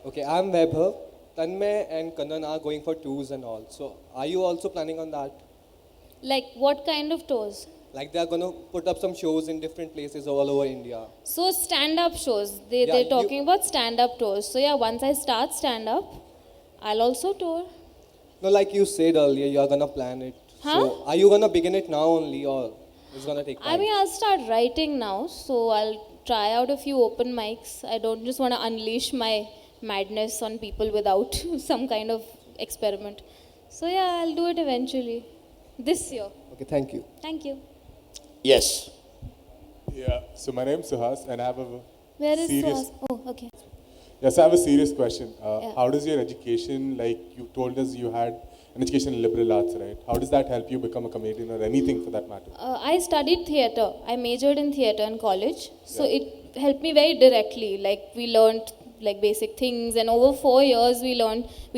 Okay, I'm Vaibhav. Tanmay and Kanan are going for tours and all. So, are you also planning on that? Like what kind of tours? Like they are going to put up some shows in different places all over India. So stand-up shows. Yeah, They're talking about stand-up tours. So yeah, once I start stand-up, I'll also tour. No, like you said earlier, you are going to plan it. Huh? So, are you going to begin it now only or it's going to take time? I mean, I'll start writing now. So I'll try out a few open mics. I don't just want to unleash my madness on people without some kind of experiment. So yeah, I'll do it eventually. This year. Okay, thank you. Thank you. Yes. Yeah, so my name's Suhas and I have a Where is serious... Suhas? Oh, okay. Yes, I have a serious question. Yeah. How does your education, like you told us you had an education in liberal arts, right? How does that help you become a comedian or anything for that matter? I studied theatre. I majored in theatre in college. So it helped me very directly. Like we learned like basic things, and over 4 years we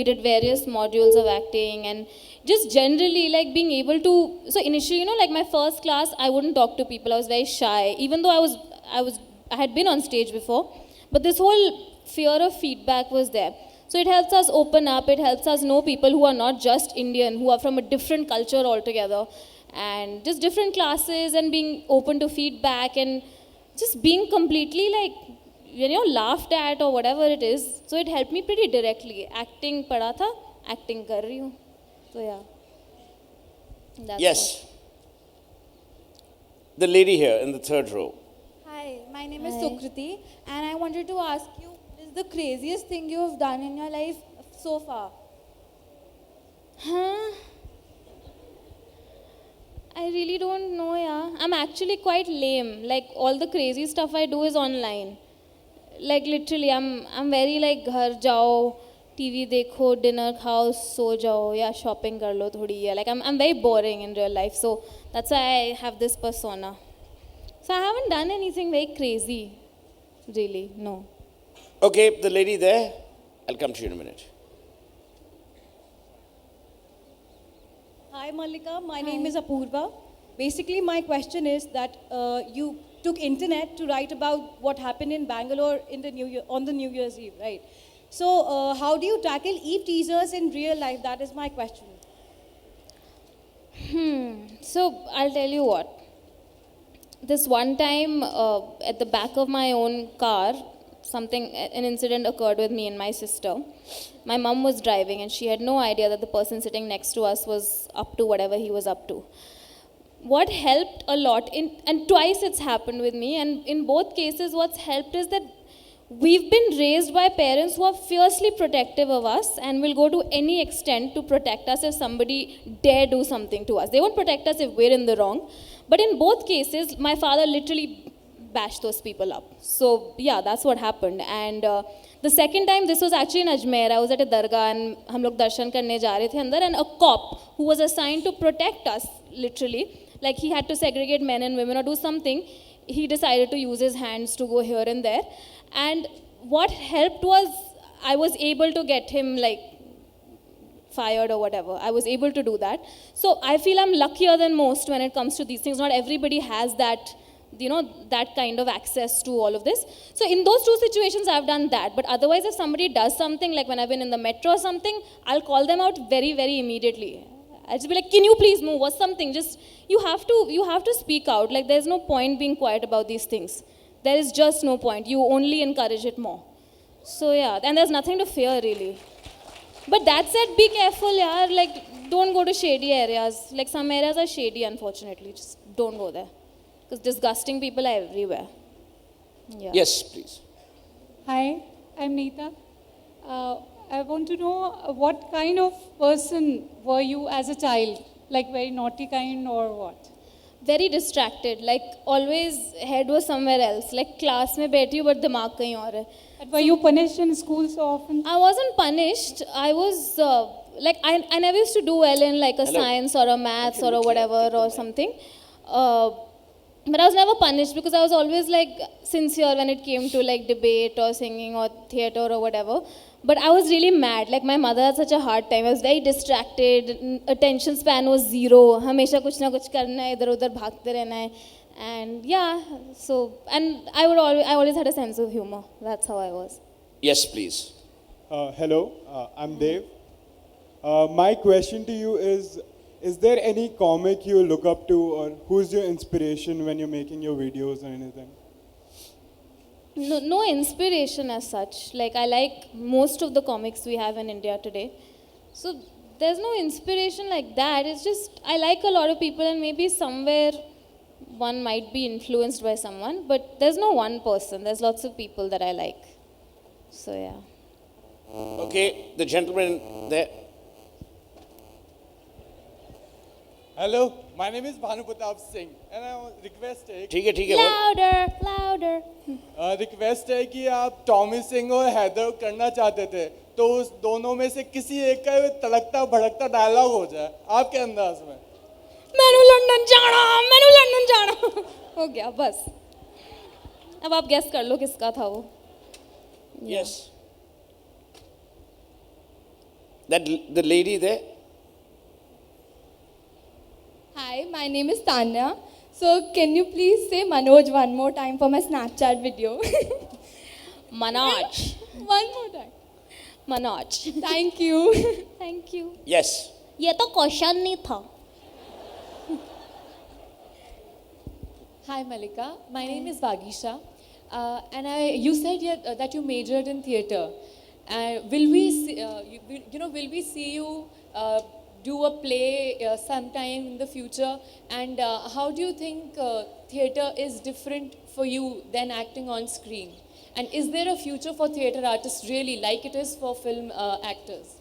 did various modules of acting, and just generally like being able to, so initially, you know, like my first class, I wouldn't talk to people. I was very shy, even though I had been on stage before, but this whole fear of feedback was there. So it helps us open up, it helps us know people who are not just Indian, who are from a different culture altogether, and just different classes, and being open to feedback, and just being completely like, you know, laughed at or whatever it is. So it helped me pretty directly. Acting padha tha, acting kar rahi hu. So yeah. That's Yes. The lady here in the third row. Hi, my name is Sukriti, and I wanted to ask you, what is the craziest thing you have done in your life so far? Huh? I really don't know, yeah. I'm actually quite lame. Like all the crazy stuff I do is online. Like literally, I'm very like घर जाओ, TV देखो, dinner खाओ, सो जाओ या shopping कर लो थोड़ी या like I'm very boring in real life. So that's why I have this persona. So I haven't done anything very crazy, really. No. Okay, the lady there. I'll come to you in a minute. Hi Malika, my name is Apurva. Basically my question is that you took internet to write about what happened in Bangalore in the on the New Year's Eve, right? So how do you tackle Eve teasers in real life? That is my question. So I'll tell you what. This one time at the back of my own car, an incident occurred with me and my sister. My mom was driving and she had no idea that the person sitting next to us was up to whatever he was up to. What helped a lot, and twice it's happened with me, and in both cases what's helped is that we've been raised by parents who are fiercely protective of us and will go to any extent to protect us if somebody dare do something to us. They won't protect us if we're in the wrong. But in both cases, my father literally bashed those people up. So yeah, that's what happened. And the second time, this was actually in Ajmer. I was at a dargah and हम लोग दर्शन करने जा रहे थे अंदर, and a cop who was assigned to protect us, literally, like he had to segregate men and women or do something, he decided to use his hands to go here and there. And what helped was I was able to get him like fired or whatever. I was able to do that. So I feel I'm luckier than most when it comes to these things. Not everybody has that, that kind of access to all of this. So in those two situations, I've done that. But otherwise, if somebody does something, like when I've been in the metro or something, I'll call them out very, very immediately. I'll just be like, can you please move or something? Just, you have to speak out. Like, there's no point being quiet about these things. There is just no point. You only encourage it more. So yeah, and there's nothing to fear really. But that said, be careful, yeah. Like, don't go to shady areas. Like, some areas are shady, unfortunately. Just don't go there. Because disgusting people are everywhere. Yeah. Yes, please. Hi, I'm Neeta. I want to know what kind of person were you as a child? Like, very naughty kind or what? Very distracted. Like, always head was somewhere else. Like, class mein baiti hu, but dimag kahin aur hai. But were you punished in school so often? I wasn't punished. I was, I never used to do well in like a science or a maths or a whatever or something. But I was never punished because I was always like sincere when it came to like debate or singing or theatre or whatever. But I was really mad. Like my mother had such a hard time. I was very distracted. Attention span was zero. हमेशा कुछ ना कुछ करना है, इधर उधर भागते रहना है. And yeah, so, and I always had a sense of humor. That's how I was. Yes, please. Hello, I'm Dev. My question to you is there any comic you look up to, or who's your inspiration when you're making your videos or anything? No inspiration as such. Like, I like most of the comics we have in India today. So there's no inspiration like that. It's just, I like a lot of people, and maybe somewhere one might be influenced by someone, but there's no one person. There's lots of people that I like. So yeah. Okay, the gentleman there. Hello, my name is Bhanu Pratap Singh, and I request है ठीक है Louder, louder. Request है कि आप Tommy Singh और हैदर करना चाहते थे, तो उस दोनों में से किसी एक का तड़कता भड़कता डायलॉग हो जाए आपके अंदाज में. मैंने लंदन जाना हो गया बस. अब आप गेस कर लो किसका था वो. Yes. The lady there. Hi, my name is Tanya. So can you please say Manoj one more time for my Snapchat video? Manoj. One more time. Manoj. Thank you. Thank you. Yes. ये तो question नहीं था. Hi Malika, my name is Vagisha, and you said that you majored in theatre. Will we see you do a play sometime in the future? And how do you think theatre is different for you than acting on screen? And is there a future for theatre artists really, like it is for film actors?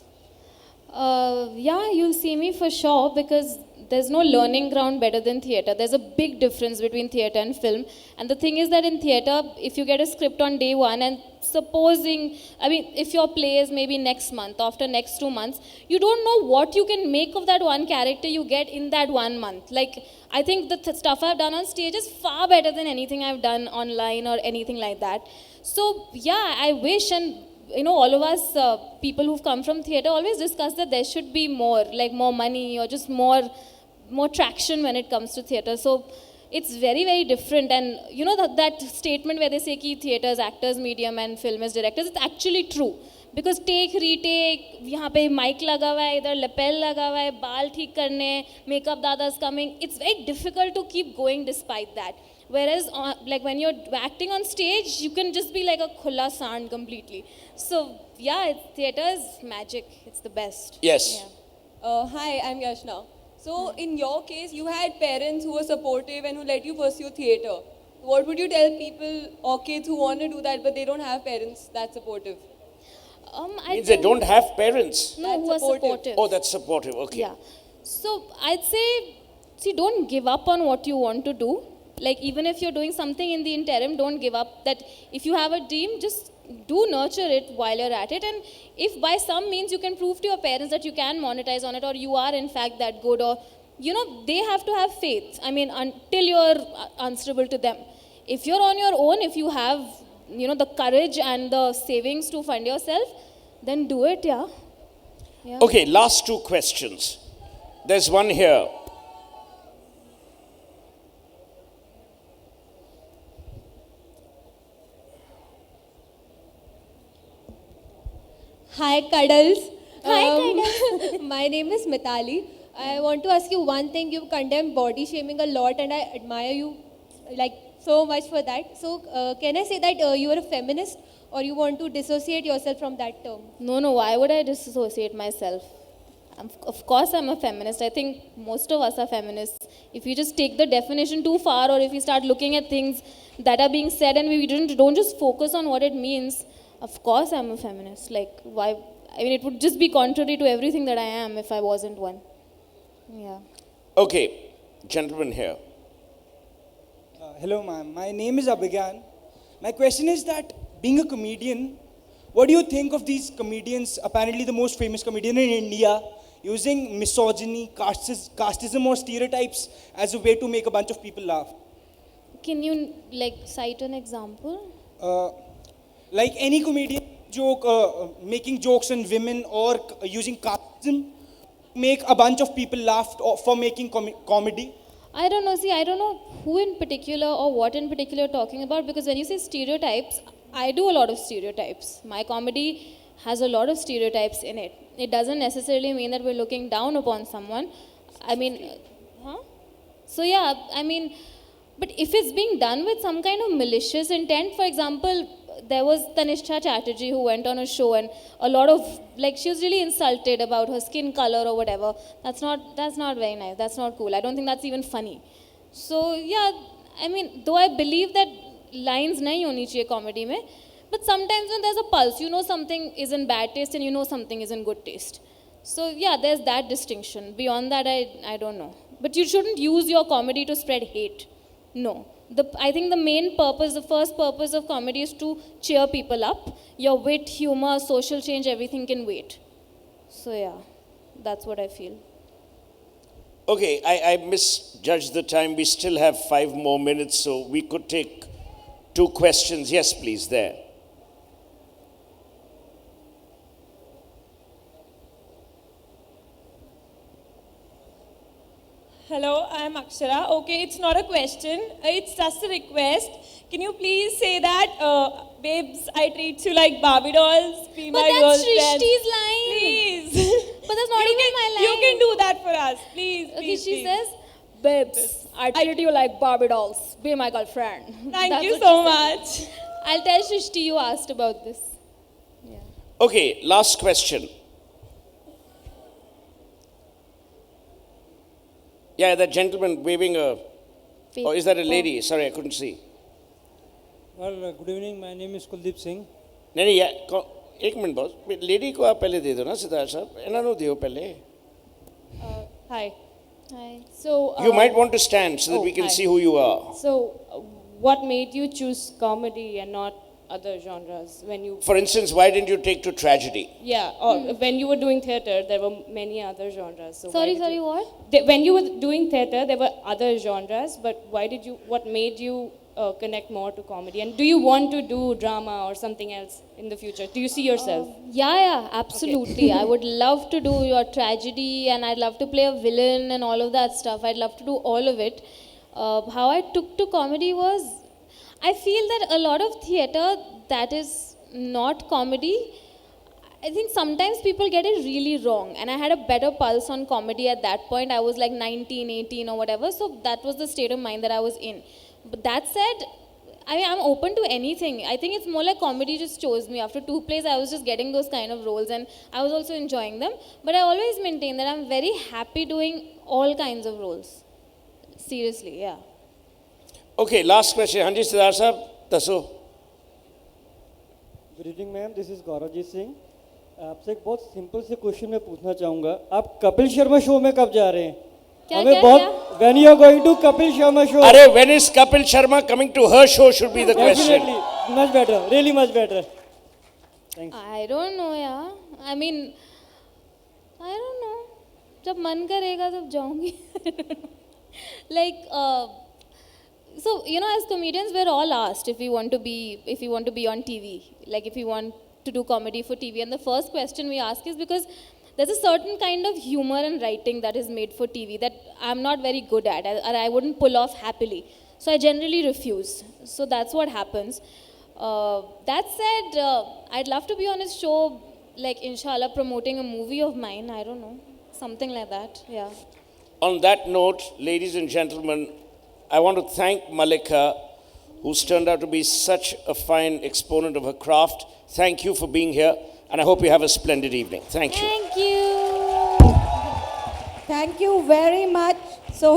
Yeah, you'll see me for sure because there's no learning ground better than theatre. There's a big difference between theatre and film. And the thing is that in theatre, if you get a script on day one and if your play is maybe next month, after next 2 months, you don't know what you can make of that one character you get in that 1 month. Like, I think the stuff I've done on stage is far better than anything I've done online or anything like that. So, yeah, I wish all of us people who've come from theatre always discuss that there should be more, like more money or just more traction when it comes to theatre. So it's very, very different. And that statement where they say ki theatre is actors medium and film is directors, it's actually true. Because take, retake, यहाँ पे mic लगा हुआ है, इधर lapel लगा हुआ है, बाल ठीक करने, makeup dada's coming. It's very difficult to keep going despite that. Whereas, like when you're acting on stage, you can just be like a khulla sand completely. So, yeah, theatre is magic. It's the best. Yes. Yeah. Hi, I'm Yashna. So, in your case, you had parents who were supportive and who let you pursue theatre. What would you tell people or kids who want to do that but they don't have parents that supportive? Means they don't have parents? No, who are supportive. Oh, that's supportive. Okay. Yeah. So, I'd say, don't give up on what you want to do. Like, even if you're doing something in the interim, don't give up. That if you have a dream, just do nurture it while you're at it. And if by some means you can prove to your parents that you can monetize on it, or you are in fact that good, or, they have to have faith. I mean, until you're answerable to them. If you're on your own, if you have, the courage and the savings to fund yourself, then do it, yeah. Okay, last 2 questions. There's one here. Hi, Cuddles. Hi, Cuddles. My name is Mitali. I want to ask you one thing. You've condemned body shaming a lot, and I admire you so much for that. So, can I say that you are a feminist, or you want to dissociate yourself from that term? No. Why would I dissociate myself? Of course, I'm a feminist. I think most of us are feminists. If you just take the definition too far, or if you start looking at things that are being said and we don't just focus on what it means, of course I'm a feminist. Like, why? I mean, it would just be contrary to everything that I am if I wasn't one. Yeah. Okay, gentleman here. Hello, ma'am. My name is Abhigyan. My question is that, being a comedian, what do you think of these comedians, apparently the most famous comedian in India, using misogyny, casteism or stereotypes as a way to make a bunch of people laugh? Can you, cite an example? Like any comedian making jokes on women or using casteism, make a bunch of people laugh for making comedy? I don't know. See, I don't know who in particular or what in particular you're talking about, because when you say stereotypes, I do a lot of stereotypes. My comedy has a lot of stereotypes in it. It doesn't necessarily mean that we're looking down upon someone. I mean, So yeah, I mean, but if it's being done with some kind of malicious intent, for example, there was Tanisha Chatterjee who went on a show and a lot of, she was really insulted about her skin color or whatever. That's not very nice. That's not cool. I don't think that's even funny. So yeah, I mean, though I believe that lines nahi honi chahiye comedy mein, but sometimes when there's a pulse, you know something is in bad taste and you know something is in good taste. So yeah, there's that distinction. Beyond that, I don't know. But you shouldn't use your comedy to spread hate. No. I think the first purpose of comedy is to cheer people up. Your wit, humor, social change, everything can wait. So yeah, that's what I feel. Okay, I misjudged the time. We still have 5 more minutes, so we could take 2 questions. Yes, please, there. Hello, I'm Akshara. Okay, it's not a question, it's just a request. Can you please say that, babes, I treat you like Barbie dolls, be my But that's girlfriend. Shrishti's line. Please. But that's not even my line. You can do that for us, please. Okay, please, she please. says, babes, I treat you like Barbie dolls, be my girlfriend. Thank That's you what so she said. much. I'll tell Shrishti you asked about this. Okay, last question. Yeah, that gentleman waving a... Or is that a lady? Sorry, I couldn't see. Well, good evening. My name is Kuldeep Singh. No, yeah, एक minute boss, lady को आप पहले दे दो ना सिद्धार्थ साहब, इन्होंने दियो पहले. Hi. Hi. So You might want to stand so that we can hi. see who you are. So, what made you choose comedy and not other genres when you? For instance, why didn't you take to tragedy? Yeah, or when you were doing theatre, there were many other genres. So why Sorry, did sorry, you- what? When you were doing theatre, there were other genres, but why did you? What made you connect more to comedy? And do you want to do drama or something else in the future? Do you see yourself? Yeah, absolutely. I would love to do your tragedy and I'd love to play a villain and all of that stuff. I'd love to do all of it. How I took to comedy was, I feel that a lot of theatre that is not comedy, I think sometimes people get it really wrong. And I had a better pulse on comedy at that point. I was like 19, 18 or whatever. So that was the state of mind that I was in. But that said, I'm open to anything. I think it's more like comedy just chose me. After 2 plays, I was just getting those kind of roles and I was also enjoying them. But I always maintain that I'm very happy doing all kinds of roles. Seriously, yeah. Okay, last question. Hanji Siddharth sahab, daso. Good evening ma'am, this is Gauravjeet Singh. आपसे एक बहुत simple से question मैं पूछना चाहूँगा. आप Kapil Sharma show में कब जा रहे हैं? हमें बहुत when you are going to Kapil Sharma show. अरे when is Kapil Sharma coming to her show should be the question. Definitely, much better, really much better. Thanks. I don't know, yeah. I mean, I don't know. जब मन करेगा तब जाऊंगी. Like, so you know, as comedians, we're all asked if we want to be on TV, like if we want to do comedy for TV, and the first question we ask is because there's a certain kind of humor and writing that is made for TV that I'm not very good at, or I wouldn't pull off happily. So I generally refuse. So that's what happens. That said, I'd love to be on his show, like inshallah, promoting a movie of mine. I don't know, something like that. Yeah. On that note, ladies and gentlemen, I want to thank Malika, who's turned out to be such a fine exponent of her craft. Thank you for being here, and I hope you have a splendid evening. Thank you. Thank you. Thank you very much. So